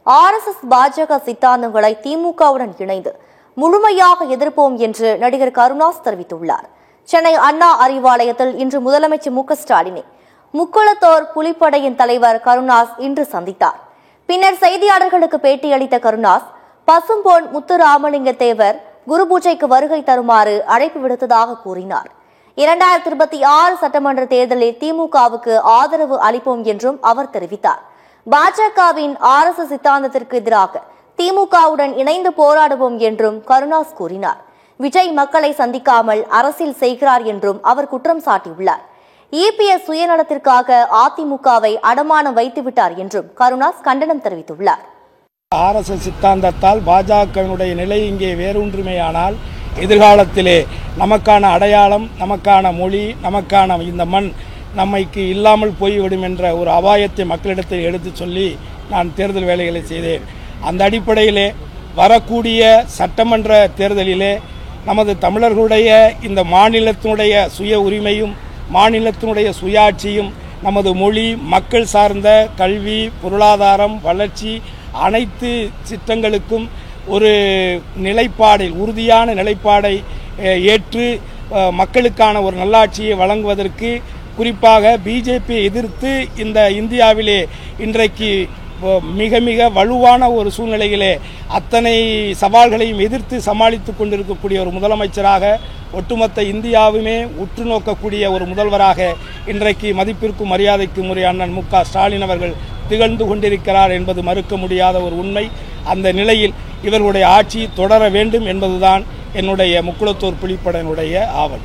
RSS பாஜக சித்தாந்தங்களை திமுகவுடன் இணைந்து முழுமையாக எதிர்ப்போம் என்று நடிகர் கருணாஸ் தெரிவித்துள்ளார். சென்னை அண்ணா அறிவாலயத்தில் இன்று முதலமைச்சர் மு.க.ஸ்டாலினை முக்குளத்தோர் புலிப்படையின் தலைவர் கருணாஸ் இன்று சந்தித்தார். பின்னர் செய்தியாளர்களுக்கு பேட்டியளித்த கருணாஸ், பசும்பொன் முத்துராமலிங்க தேவர் குரு பூஜைக்கு வருகை தருமாறு அழைப்பு விடுத்ததாக கூறினார். 2026 சட்டமன்ற தேர்தலில் திமுகவுக்கு ஆதரவு அளிப்போம் என்றும் அவர் தெரிவித்தார். பாஜகவின் RSS சித்தாந்தத்திற்கு எதிராக திமுகவுடன் இணைந்து போராடுவோம் என்றும் கருணாஸ் கூறினார். விஜய் மக்களை சந்திக்காமல் அரசியல் செய்கிறார் என்றும் அவர் குற்றம் சாட்டியுள்ளார். EPS சுயநலத்திற்காக அதிமுகவை அடமானம் வைத்துவிட்டார் என்றும் கருணாஸ் கண்டனம் தெரிவித்துள்ளார். RSS சித்தாந்தத்தால் பாஜகவினுடைய நிலை இங்கே வேறொன்றுமேயானால் எதிர்காலத்திலே நமக்கான அடையாளம், நமக்கான மொழி, நமக்கான இந்த மண் நம்மைக்கு இல்லாமல் போய்விடும் என்ற ஒரு அபாயத்தை மக்களிடத்தில் எடுத்து சொல்லி நான் தேர்தல் வேலைகளை செய்தேன். அந்த அடிப்படையிலே வரக்கூடிய சட்டமன்ற தேர்தலிலே நமது தமிழர்களுடைய இந்த மாநிலத்தினுடைய சுய உரிமையும் மாநிலத்தினுடைய சுயாட்சியும் நமது மொழி, மக்கள் சார்ந்த கல்வி, பொருளாதாரம், வளர்ச்சி அனைத்து திட்டங்களுக்கும் ஒரு நிலைப்பாடை, உறுதியான நிலைப்பாடை ஏற்று மக்களுக்கான ஒரு நல்லாட்சியை வழங்குவதற்கு குறிப்பாக பிஜேபியை எதிர்த்து இந்த இந்தியாவிலே இன்றைக்கு மிக மிக வலுவான ஒரு சூழ்நிலையிலே அத்தனை சவால்களையும் எதிர்த்து சமாளித்துக் கொண்டிருக்கக்கூடிய ஒரு முதலமைச்சராக, ஒட்டுமொத்த இந்தியாவுமே உற்று நோக்கக்கூடிய ஒரு முதல்வராக இன்றைக்கு மதிப்பிற்கும் மரியாதைக்கும் உரிய அண்ணன் மு.க.ஸ்டாலின் அவர்கள் திகழ்ந்து கொண்டிருக்கிறார் என்பது மறுக்க முடியாத ஒரு உண்மை. அந்த நிலையில் இவர்களுடைய ஆட்சி தொடர வேண்டும் என்பதுதான் என்னுடைய முக்குளத்தோர் புலிப்படையினுடைய ஆவல்.